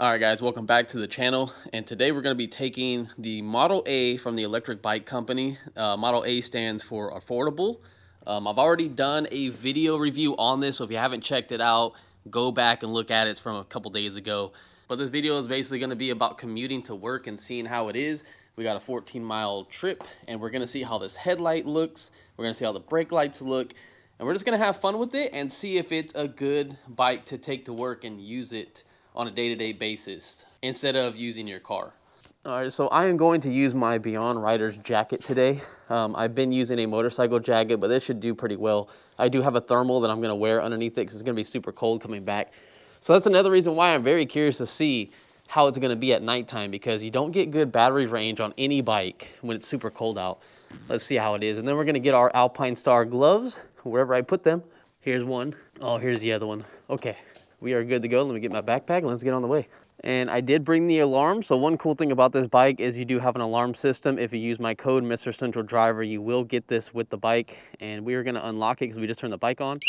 All right, guys, welcome back to the channel. And today we're going to be taking the Model A from the electric bike company. Model A stands for affordable. I've already done a video review on this, so if you haven't checked it out, go back and look at it. It's from a couple days ago. But this video is basically going to be about commuting to work and seeing how it is. We got a 14-mile trip, and we're going to see how this headlight looks. We're going to see how the brake lights look. And we're just going to have fun with it and see if it's a good bike to take to work and use it on a day-to-day basis instead of using your car. All right, so I am going to use my Beyond Riders jacket today. I've been using a motorcycle jacket, but this should do pretty well. I do have a thermal that I'm going to wear underneath it because it's going to be super cold coming back. So that's another reason why I'm very curious to see how it's going to be at nighttime, because you don't get good battery range on any bike when it's super cold out. Let's see how it is. And then we're going to get our Alpine Star gloves, wherever I put them. Here's one. Oh, here's the other one. Okay, we are good to go. Let me get my backpack and let's get on the way. And I did bring the alarm. So one cool thing about this bike is you do have an alarm system. If you use my code MrCentralDriver, you will get this with the bike. And we are going to unlock it because we just turned the bike on.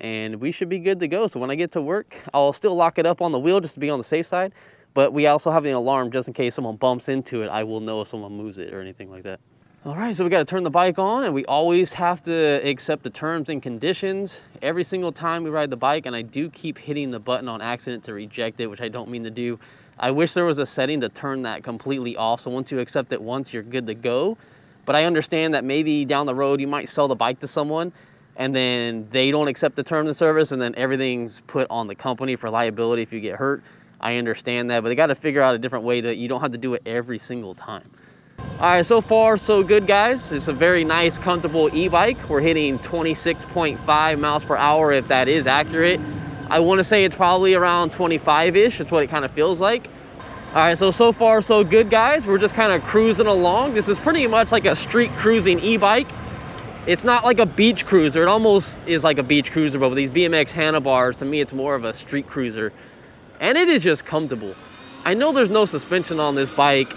And we should be good to go. So when I get to work, I'll still lock it up on the wheel just to be on the safe side. But we also have the alarm just in case someone bumps into it. I will know if someone moves it or anything like that. All right, so we got to turn the bike on, and we always have to accept the terms and conditions every single time we ride the bike. And I do keep hitting the button on accident to reject it, which I don't mean to do. I wish there was a setting to turn that completely off. So once you accept it once, you're good to go. But I understand that maybe down the road, you might sell the bike to someone and then they don't accept the terms of service, and then everything's put on the company for liability if you get hurt. I understand that, but they got to figure out a different way that you don't have to do it every single time. All right, so far so good, guys. It's a very nice, comfortable e-bike. We're hitting 26.5 miles per hour, if that is accurate. I want to say it's probably around 25-ish. That's what it kind of feels like. All right, so far so good, guys. We're just kind of cruising along. This is pretty much like a street cruising e-bike. It's not like a beach cruiser. It almost is like a beach cruiser, but with these BMX handlebars, to me, it's more of a street cruiser. And it is just comfortable. I know there's no suspension on this bike,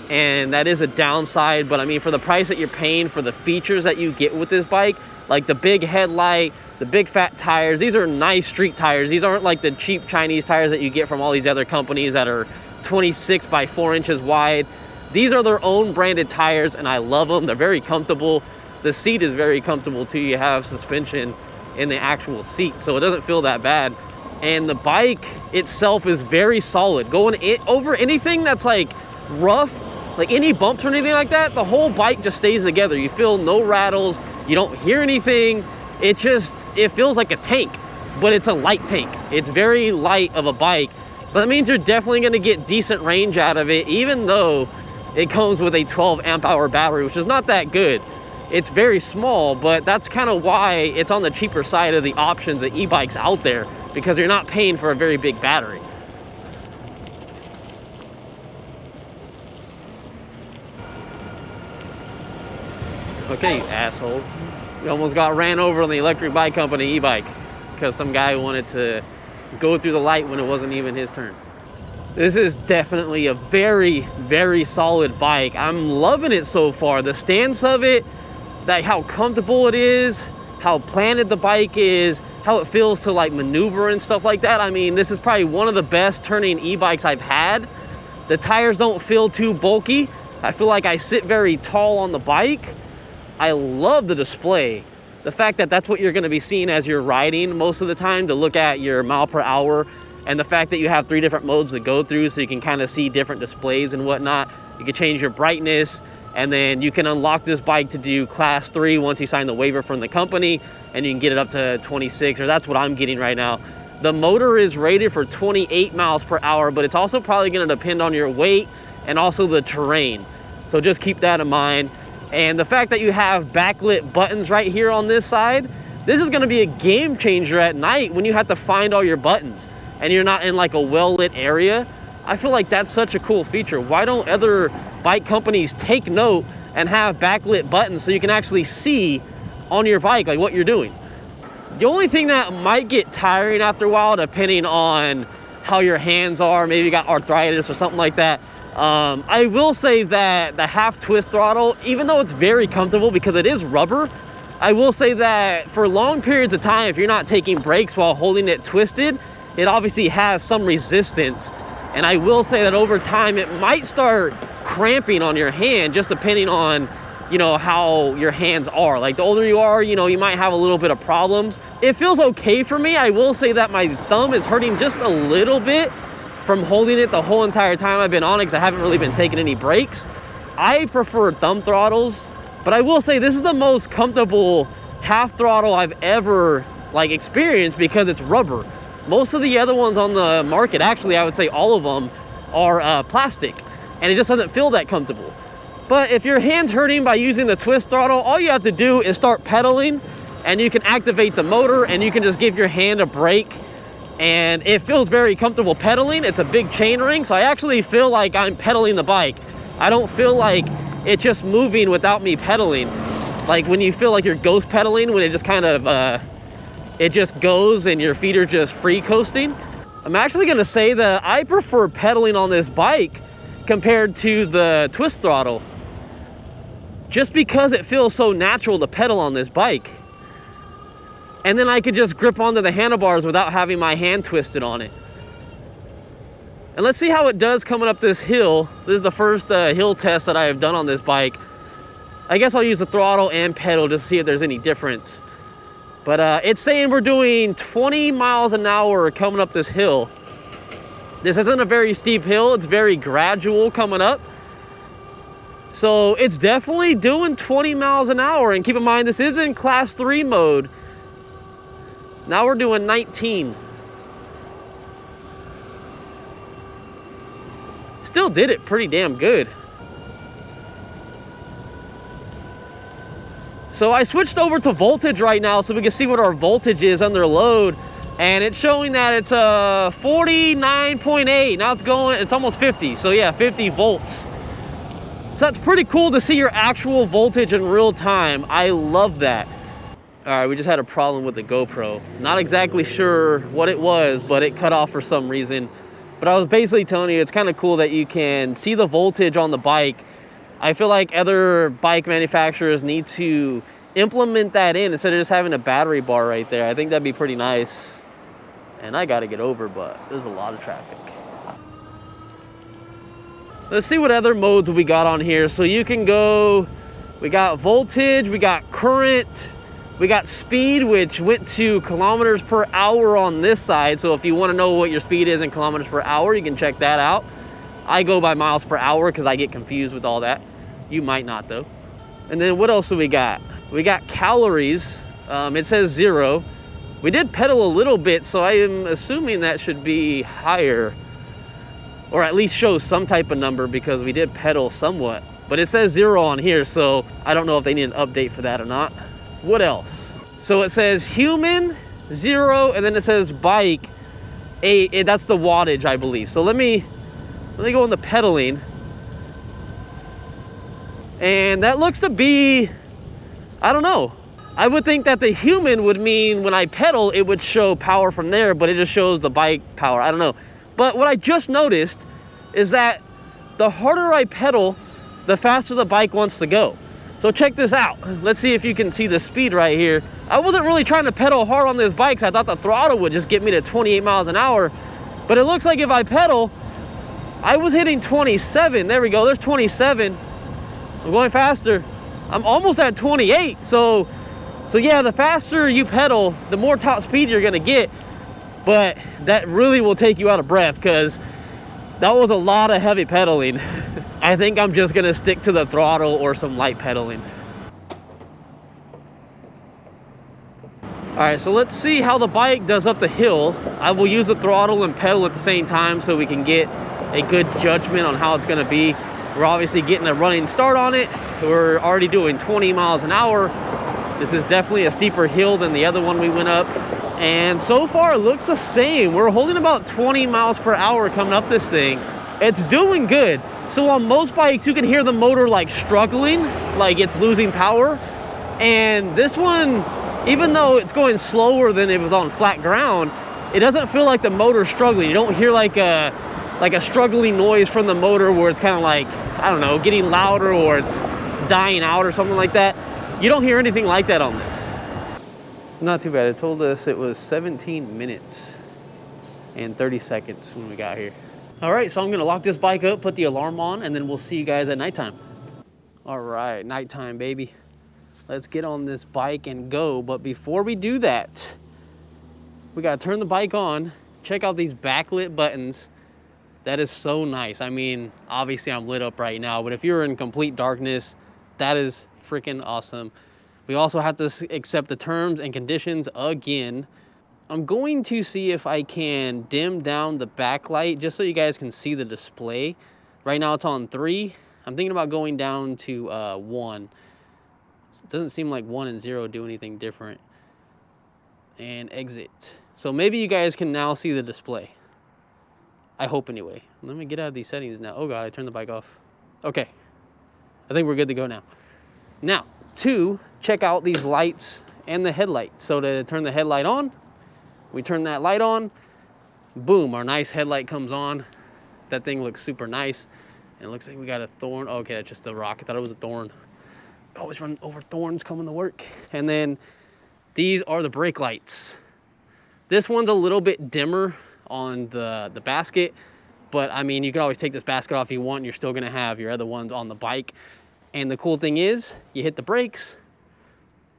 and that is a downside, but I mean, for the price that you're paying for the features that you get with this bike, like the big headlight, the big fat tires, these are nice street tires. These aren't like the cheap Chinese tires that you get from all these other companies that are 26 by 4 inches wide. These are their own branded tires, and I love them. They're very comfortable. The seat is very comfortable too. You have suspension in the actual seat, so it doesn't feel that bad. And the bike itself is very solid. Going over anything that's like rough, like any bumps or anything like that, the whole bike just stays together. You feel no rattles. You don't hear anything. It feels like a tank, but it's a light tank. It's very light of a bike. So that means you're definitely going to get decent range out of it, even though it comes with a 12 amp hour battery, which is not that good. It's very small, but that's kind of why it's on the cheaper side of the options of e-bikes out there, because you're not paying for a very big battery. Okay, you asshole. You almost got ran over on the electric bike company e-bike because some guy wanted to go through the light when it wasn't even his turn. This is definitely a very, very solid bike. I'm loving it so far. The stance of it, how comfortable it is, how planted the bike is, how it feels to like maneuver and stuff like that. I mean, this is probably one of the best turning e-bikes I've had. The tires don't feel too bulky. I feel like I sit very tall on the bike. I love the display. The fact that that's what you're going to be seeing as you're riding most of the time, to look at your mile per hour, and the fact that you have 3 different modes to go through, so you can kind of see different displays and whatnot. You can change your brightness, and then you can unlock this bike to do class 3 once you sign the waiver from the company, and you can get it up to 26, or that's what I'm getting right now. The motor is rated for 28 miles per hour, but it's also probably going to depend on your weight and also the terrain. So just keep that in mind. And the fact that you have backlit buttons right here on this side, this is going to be a game changer at night when you have to find all your buttons and you're not in like a well-lit area. I feel like that's such a cool feature. Why don't other bike companies take note and have backlit buttons so you can actually see on your bike like what you're doing? The only thing that might get tiring after a while, depending on how your hands are, maybe you got arthritis or something like that, I will say that the half twist throttle, even though it's very comfortable because it is rubber, I will say that for long periods of time, if you're not taking breaks while holding it twisted, it obviously has some resistance. And I will say that over time, it might start cramping on your hand, just depending on, you know, how your hands are. Like the older you are, you know, you might have a little bit of problems. It feels okay for me. I will say that my thumb is hurting just a little bit from holding it the whole entire time I've been on it, because I haven't really been taking any breaks. I prefer thumb throttles, but I will say this is the most comfortable half throttle I've ever like experienced, because it's rubber. Most of the other ones on the market, actually I would say all of them, are plastic, and it just doesn't feel that comfortable. But if your hand's hurting by using the twist throttle, all you have to do is start pedaling, and you can activate the motor, and you can just give your hand a break, and it feels very comfortable pedaling. It's a big chain ring, so I actually feel like I'm pedaling the bike. I don't feel like it's just moving without me pedaling. Like when you feel like you're ghost pedaling, when it just kind of it just goes and your feet are just free coasting. I'm actually gonna say that I prefer pedaling on this bike compared to the twist throttle, just because it feels so natural to pedal on this bike. And then I could just grip onto the handlebars without having my hand twisted on it. And let's see how it does coming up this hill. This is the first hill test that I have done on this bike. I guess I'll use the throttle and pedal just to see if there's any difference. But it's saying we're doing 20 miles an hour coming up this hill. This isn't a very steep hill. It's very gradual coming up. So it's definitely doing 20 miles an hour. And keep in mind, this is in class 3 mode. Now we're doing 19. Still did it pretty damn good. So I switched over to voltage right now so we can see what our voltage is under load. And it's showing that it's 49.8. Now it's almost 50. So yeah, 50 volts. So that's pretty cool to see your actual voltage in real time. I love that. All right, we just had a problem with the GoPro. Not exactly sure what it was, but it cut off for some reason. But I was basically telling you, it's kind of cool that you can see the voltage on the bike. I feel like other bike manufacturers need to implement that in instead of just having a battery bar right there. I think that'd be pretty nice. And I gotta get over, but there's a lot of traffic. Let's see what other modes we got on here. So you can go, we got voltage, we got current, we got speed, which went to kilometers per hour on this side. So if you want to know what your speed is in kilometers per hour, you can check that out. I go by miles per hour because I get confused with all that. You might not though. And then what else do we got? We got calories. It says 0. We did pedal a little bit, so I am assuming that should be higher, or at least show some type of number, because we did pedal somewhat. But it says 0 on here, so I don't know if they need an update for that or not. What else? So it says human 0, and then it says bike 8. That's the wattage, I believe. So let me go in the pedaling. And that looks to be, I don't know. I would think that the human would mean when I pedal, it would show power from there, but it just shows the bike power. I don't know. But what I just noticed is that the harder I pedal, the faster the bike wants to go. So check this out. Let's see if you can see the speed right here. I wasn't really trying to pedal hard on this bike, so I thought the throttle would just get me to 28 miles an hour. But it looks like if I pedal, I was hitting 27. There we go, there's 27. I'm going faster. I'm almost at 28. So yeah, the faster you pedal, the more top speed you're gonna get. But that really will take you out of breath, because that was a lot of heavy pedaling. I think I'm just gonna stick to the throttle or some light pedaling. All right, so let's see how the bike does up the hill. I will use the throttle and pedal at the same time so we can get a good judgment on how it's gonna be. We're obviously getting a running start on it. We're already doing 20 miles an hour. This is definitely a steeper hill than the other one we went up. And so far it looks the same. We're holding about 20 miles per hour coming up this thing. It's doing good. So on most bikes, you can hear the motor like struggling, like it's losing power. And this one, even though it's going slower than it was on flat ground, it doesn't feel like the motor's struggling. You don't hear like a struggling noise from the motor where it's kind of like, I don't know, getting louder or it's dying out or something like that. You don't hear anything like that on this. It's not too bad. It told us it was 17 minutes. and 30 seconds when we got here. All right, so I'm gonna lock this bike up, put the alarm on, and then we'll see you guys at nighttime. All right, nighttime, baby. Let's get on this bike and go. But before we do that, we gotta turn the bike on. Check out these backlit buttons. That is so nice. I mean, obviously I'm lit up right now, but if you're in complete darkness, that is freaking awesome. We also have to accept the terms and conditions again. I'm going to see if I can dim down the backlight just so you guys can see the display. Right now it's on 3. I'm thinking about going down to 1. It doesn't seem like 1 and 0 do anything different. And exit. So maybe you guys can now see the display. I hope anyway. Let me get out of these settings now. Oh God, I turned the bike off. Okay. I think we're good to go now. Now, 2, check out these lights and the headlight. So to turn the headlight on, we turn that light on. Boom, our nice headlight comes on. That thing looks super nice. And it looks like we got a thorn. Okay, that's just a rock. I thought it was a thorn. Always run over thorns coming to work. And then these are the brake lights. This one's a little bit dimmer on the basket, but I mean, you can always take this basket off if you want, and you're still gonna have your other ones on the bike. And the cool thing is, you hit the brakes,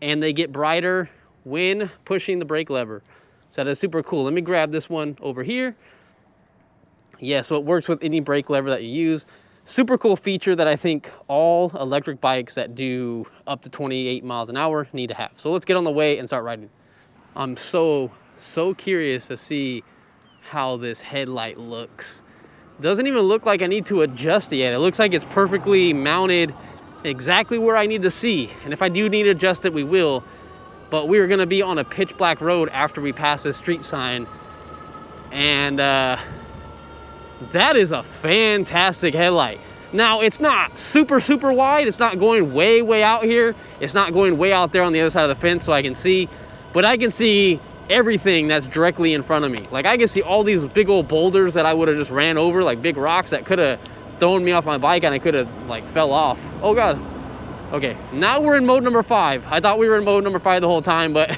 and they get brighter when pushing the brake lever. So that is super cool. Let me grab this one over here. Yeah, so it works with any brake lever that you use. Super cool feature that I think all electric bikes that do up to 28 miles an hour need to have. So let's get on the way and start riding. I'm so curious to see how this headlight looks. Doesn't even look like I need to adjust it yet. It looks like it's perfectly mounted exactly where I need to see. And if I do need to adjust it, we will. But we are gonna be on a pitch black road after we pass this street sign. And that is a fantastic headlight. Now, it's not super wide. It's not going way out here. It's not going way out there on the other side of the fence so I can see. But I can see everything that's directly in front of me. Like, I can see all these big old boulders that I would have just ran over, like big rocks that could have thrown me off my bike and I could have like fell off. Oh God. Okay, now we're in mode number 5. I thought we were in mode number 5 the whole time, but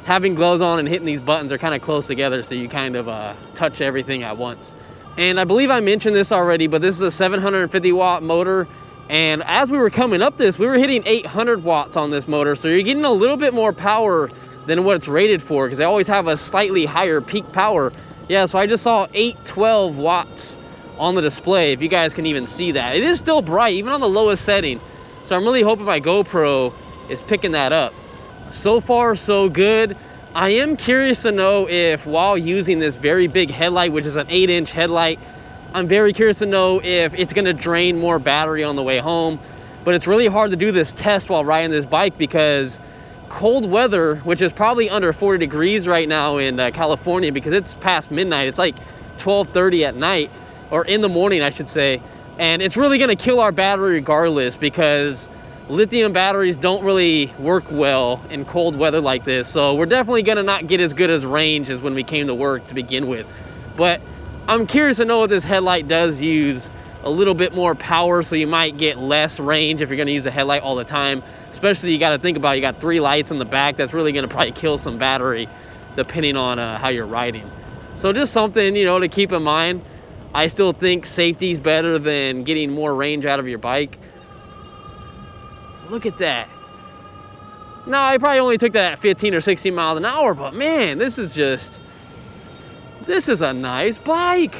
having gloves on and hitting these buttons are kind of close together, so you kind of touch everything at once. And I believe I mentioned this already, but this is a 750 watt motor. And as we were coming up this, we were hitting 800 watts on this motor. So you're getting a little bit more power than what it's rated for, because they always have a slightly higher peak power. Yeah, so I just saw 812 watts on the display, if you guys can even see that. It is still bright, even on the lowest setting. So I'm really hoping my GoPro is picking that up. So far, so good. I am curious to know if, while using this very big headlight, which is an 8-inch headlight, I'm very curious to know if it's gonna drain more battery on the way home. But it's really hard to do this test while riding this bike because cold weather, which is probably under 40 degrees right now in California, because it's past midnight. It's like 12:30 at night, or in the morning, I should say. And it's really gonna kill our battery regardless, because lithium batteries don't really work well in cold weather like this. So we're definitely gonna not get as good as range as when we came to work to begin with. But I'm curious to know if this headlight does use a little bit more power, so you might get less range if you're gonna use the headlight all the time. Especially, you gotta think about, you got 3 lights in the back. That's really gonna probably kill some battery depending on how you're riding. So just something, you know, to keep in mind. I still think safety's better than getting more range out of your bike. Look at that. Now, I probably only took that at 15 or 16 miles an hour, but man, this is a nice bike.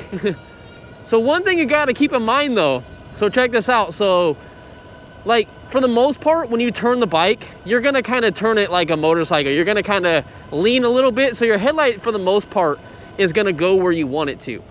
So one thing you gotta keep in mind though, so check this out. So, like, for the most part, when you turn the bike, you're gonna kind of turn it like a motorcycle. You're gonna kind of lean a little bit, so your headlight, for the most part, is gonna go where you want it to.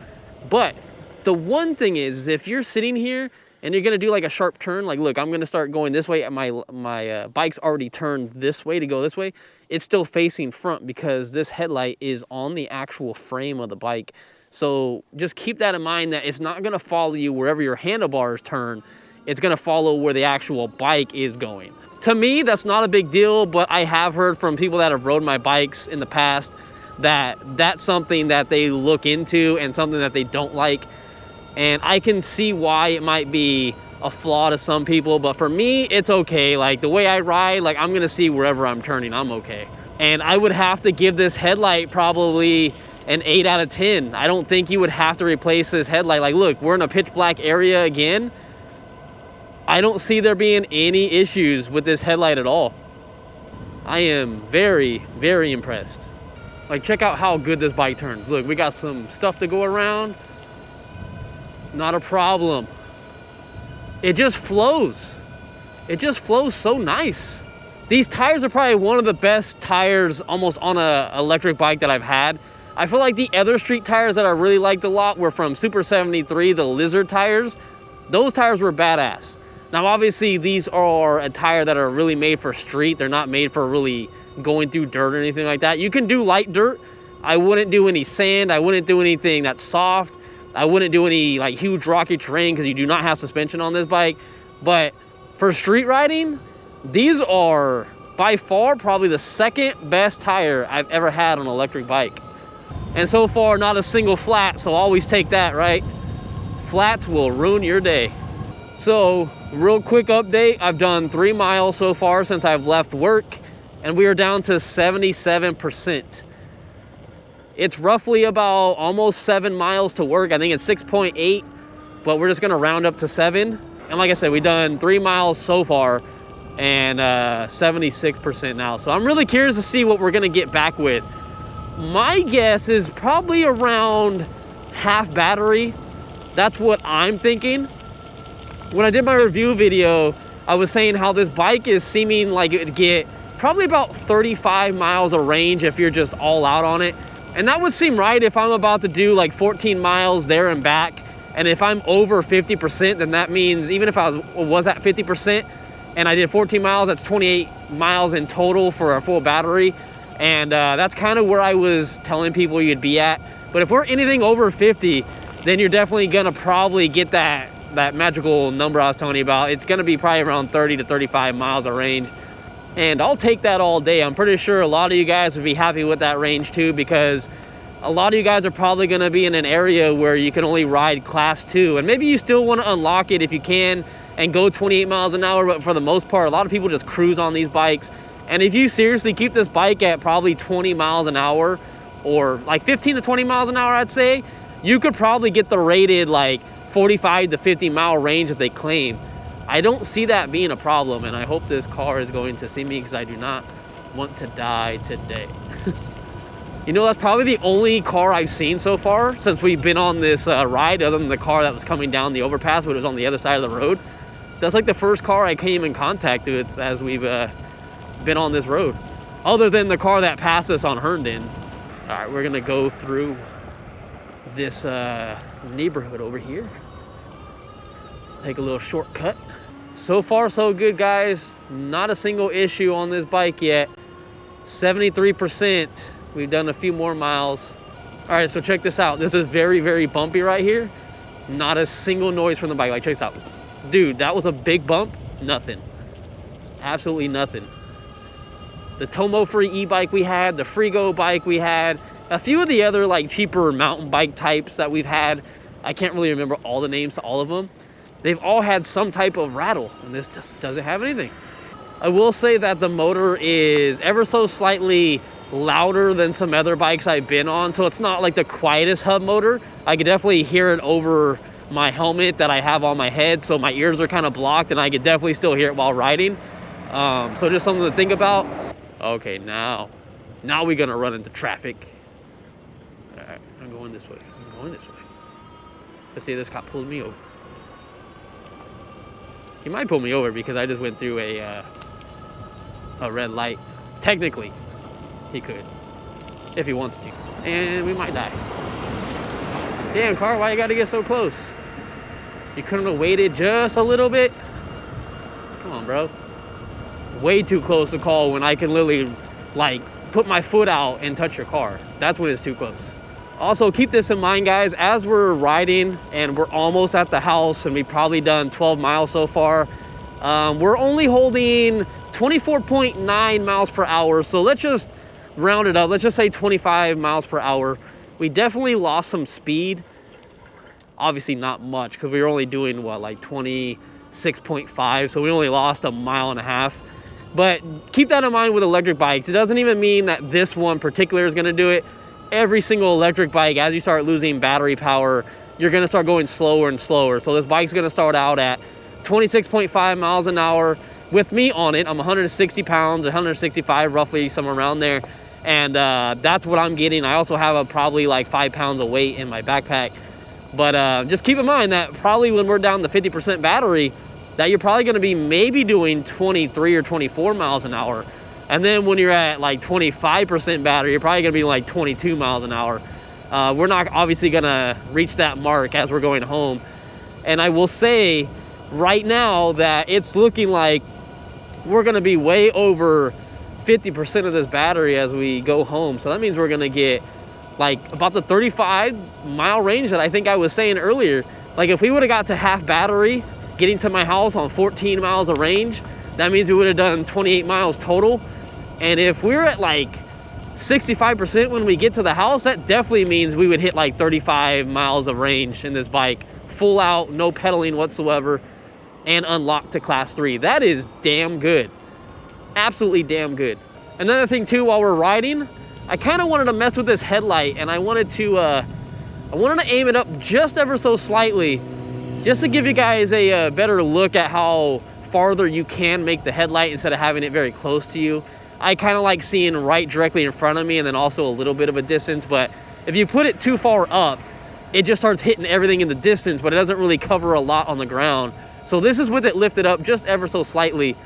But the one thing is, if you're sitting here and you're gonna do like a sharp turn, like, look, I'm gonna start going this way, and my bike's already turned this way to go this way, it's still facing front because this headlight is on the actual frame of the bike. So just keep that in mind, that it's not gonna follow you wherever your handlebars turn. It's gonna follow where the actual bike is going. To me, that's not a big deal, but I have heard from people that have rode my bikes in the past that that's something that they look into and something that they don't like. And I can see why it might be a flaw to some people, but for me, it's okay. Like, the way I ride, like, I'm gonna see wherever I'm turning, I'm okay. And I would have to give this headlight probably an 8 out of 10. I don't think you would have to replace this headlight. Like, look, we're in a pitch black area again. I don't see there being any issues with this headlight at all. I am very, very impressed. Like, check out how good this bike turns. Look, we got some stuff to go around. Not a problem. It just flows. It just flows so nice. These tires are probably one of the best tires almost on a electric bike that I've had. I feel like the other street tires that I really liked a lot were from Super 73, the Lizard tires. Those tires were badass. Now, obviously, these are a tire that are really made for street. They're not made for really going through dirt or anything like that. You can do light dirt. I wouldn't do any sand. I wouldn't do anything that's soft. I wouldn't do any like huge rocky terrain because you do not have suspension on this bike. But for street riding, these are by far probably the second best tire I've ever had on an electric bike. And so far, not a single flat, so always take that, right? Flats will ruin your day. So, real quick update, I've done 3 miles so far since I've left work, and we are down to 77%. It's roughly about almost 7 miles to work. I think it's 6.8, but we're just gonna round up to 7. And like I said, we've done 3 miles so far and 76% now. So I'm really curious to see what we're gonna get back with. My guess is probably around half battery. That's what I'm thinking. When I did my review video, I was saying how this bike is seeming like it would get probably about 35 miles of range if you're just all out on it. And that would seem right if I'm about to do like 14 miles there and back. And if I'm over 50%, then that means even if I was at 50% and I did 14 miles, that's 28 miles in total for a full battery. And that's kind of where I was telling people you'd be at. But if we're anything over 50, then you're definitely gonna probably get that magical number I was telling you about. It's gonna be probably around 30 to 35 miles of range. And I'll take that all day. I'm pretty sure a lot of you guys would be happy with that range too, because a lot of you guys are probably gonna be in an area where you can only ride class 2. And maybe you still wanna unlock it if you can and go 28 miles an hour, but for the most part, a lot of people just cruise on these bikes. And if you seriously keep this bike at probably 20 miles an hour, or like 15 to 20 miles an hour, I'd say, you could probably get the rated like 45 to 50 mile range that they claim. I don't see that being a problem, and I hope this car is going to see me because I do not want to die today. You know, that's probably the only car I've seen so far since we've been on this ride, other than the car that was coming down the overpass, but it was on the other side of the road. That's like the first car I came in contact with as we've been on this road, other than the car that passed us on Herndon. All right, we're gonna go through this neighborhood over here. Take a little shortcut. So far, so good, guys. Not a single issue on this bike yet. 73%. We've done a few more miles. All right, so check this out. This is very, very bumpy right here. Not a single noise from the bike. Like, check this out. Dude, that was a big bump. Nothing. Absolutely nothing. The Tomo Free e-bike we had, the Frigo bike we had, a few of the other like cheaper mountain bike types that we've had. I can't really remember all the names to all of them. They've all had some type of rattle, and this just doesn't have anything. I will say that the motor is ever so slightly louder than some other bikes I've been on, so it's not like the quietest hub motor. I could definitely hear it over my helmet that I have on my head, so my ears are kind of blocked, and I could definitely still hear it while riding. So just something to think about. Okay, now we're gonna run into traffic. All right, I'm going this way. Let's see if this cop pulls me over. He might pull me over because I just went through a red light. Technically, he could, if he wants to. And we might die. Damn, car, why you gotta get so close? You couldn't have waited just a little bit? Come on, bro. It's way too close to call when I can literally, like, put my foot out and touch your car. That's when it's too close. Also, keep this in mind, guys, as we're riding and we're almost at the house and we've probably done 12 miles so far, we're only holding 24.9 miles per hour. So let's just round it up. Let's just say 25 miles per hour. We definitely lost some speed. Obviously not much because we were only doing, what, like 26.5. So we only lost a mile and a half. But keep that in mind with electric bikes. It doesn't even mean that this one particular is going to do it. every single electric bike, as you start losing battery power, you're going to start going slower and slower. So this bike's going to start out at 26.5 miles an hour. With me on it, I'm 160 pounds, 165 roughly, somewhere around there. And that's what I'm getting. I also have probably like 5 pounds of weight in my backpack. But just keep in mind that probably when we're down to 50% battery, that you're probably going to be maybe doing 23 or 24 miles an hour. And then when you're at like 25% battery, you're probably going to be like 22 miles an hour. We're not obviously going to reach that mark as we're going home. And I will say right now that it's looking like we're going to be way over 50% of this battery as we go home. So that means we're going to get like about the 35-mile range that I think I was saying earlier. Like if we would have got to half battery getting to my house on 14 miles of range, that means we would have done 28 miles total. And if we're at like 65% when we get to the house, that definitely means we would hit like 35 miles of range in this bike, full out, no pedaling whatsoever, and unlocked to class 3. That is damn good. Absolutely damn good. Another thing too, while we're riding, I kind of wanted to mess with this headlight, and I wanted to aim it up just ever so slightly, just to give you guys a better look at how farther you can make the headlight instead of having it very close to you. I kind of like seeing right directly in front of me and then also a little bit of a distance, but if you put it too far up, it just starts hitting everything in the distance, but it doesn't really cover a lot on the ground. So this is with it lifted up just ever so slightly,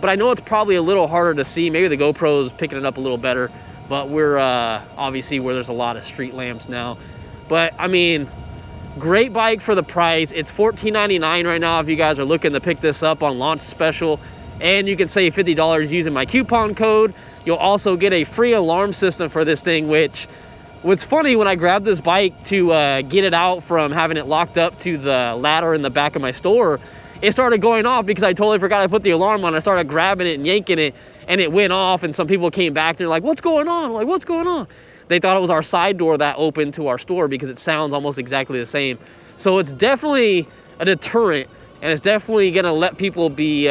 but I know it's probably a little harder to see. Maybe the GoPro's picking it up a little better, but we're obviously where there's a lot of street lamps now. But I mean, great bike for the price. It's $14.99 right now if you guys are looking to pick this up on launch special, and you can save $50 using my coupon code. You'll also get a free alarm system for this thing, which was funny when I grabbed this bike to get it out from having it locked up to the ladder in the back of my store. It started going off because I totally forgot I put the alarm on. I started grabbing it and yanking it, and it went off, and some people came back and they're like, what's going on? I'm like, what's going on? They thought it was our side door that opened to our store because it sounds almost exactly the same. So it's definitely a deterrent, and it's definitely gonna let people be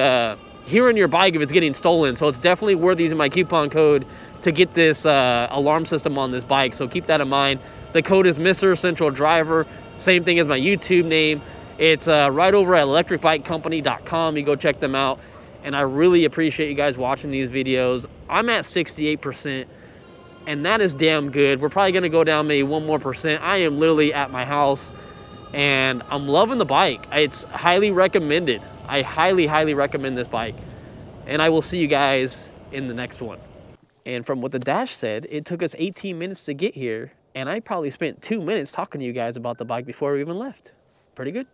hearing your bike if it's getting stolen. So it's definitely worth using my coupon code to get this alarm system on this bike. So keep that in mind. The code is MrCentralDriver, same thing as my YouTube name. It's right over at electricbikecompany.com. You go check them out. And I really appreciate you guys watching these videos. I'm at 68%, and that is damn good. We're probably gonna go down maybe 1 more percent. I am literally at my house, and I'm loving the bike. It's highly recommended. I highly, highly recommend this bike. And I will see you guys in the next one. And from what the dash said, it took us 18 minutes to get here, and I probably spent 2 minutes talking to you guys about the bike before we even left. Pretty good.